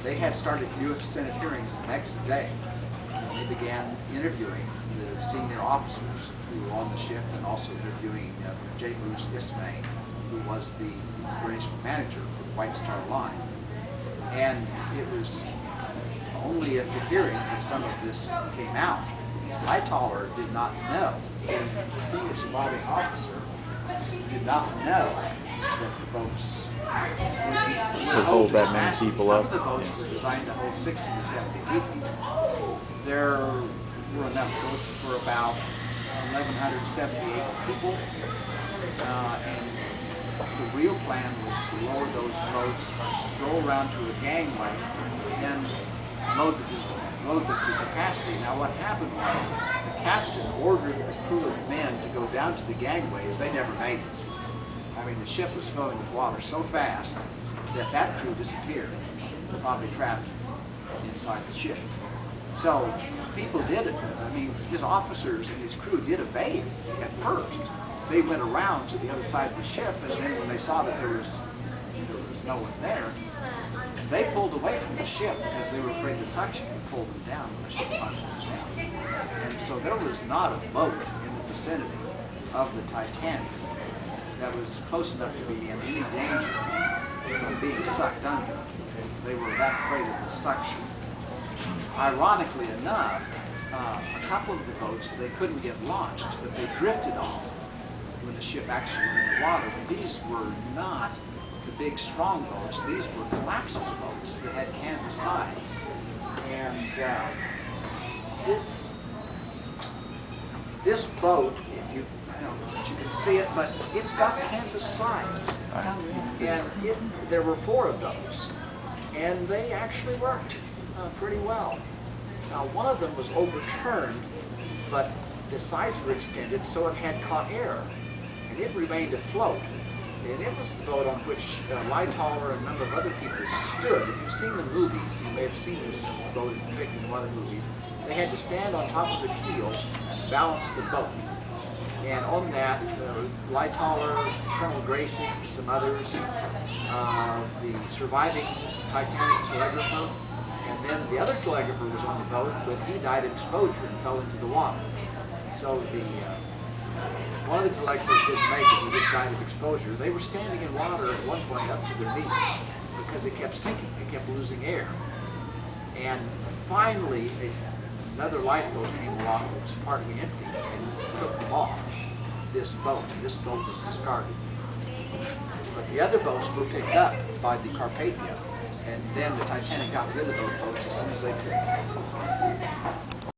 they had started U.S. Senate hearings the next day. They began interviewing the senior officers who were on the ship and also interviewing J. Bruce Ismay, who was the operational manager for the White Star Line. And it was only at the hearings that some of this came out. Hightower did not know, the senior surviving officer did not know that the boats would hold that many capacity. people Some up. of the boats were designed to hold 60 to 70 people. There were enough boats for about 1,178 people, and the real plan was to lower those boats, throw around to a gangway, and then load them to capacity. Now what happened was the captain ordered a crew of men to go down to the gangway as they never made it. I mean, the ship was filling with water so fast that that crew disappeared, probably trapped inside the ship. So people did it. I mean, his officers and his crew did obey him at first. They went around to the other side of the ship, and then when they saw that there was no one there, they pulled away from the ship because they were afraid the suction would pull them down when the ship finally went down. And so there was not a boat in the vicinity of the Titanic that was close enough to be in any danger of being sucked under. They were that afraid of the suction. Ironically enough, a couple of the boats, they couldn't get launched, but they drifted off when the ship actually went in the water. But these were not the big strong boats. These were collapsible boats that had canvas sides. And this boat, if you, I don't know if you can see it, but it's got canvas sides. And there were 4 of those. And they actually worked pretty well. Now, one of them was overturned, but the sides were extended so it had caught air, and it remained afloat. And it was the boat on which Lightoller and a number of other people stood. If you've seen the movies, you may have seen this boat depicted in one of the movies. They had to stand on top of the keel and balance the boat. And on that, Lightoller, Colonel Gracie, some others, the surviving Titanic telegrapher, and then the other telegrapher was on the boat, but he died of exposure and fell into the water. So one of the telegraphers didn't make it, he just died of exposure. They were standing in water at one point up to their knees because it kept sinking, it kept losing air. And finally, another lifeboat came along that was partly empty and took them off this boat, and this boat was discarded. But the other boats were picked up by the Carpathia, and then the Titanic got rid of those boats as soon as they could.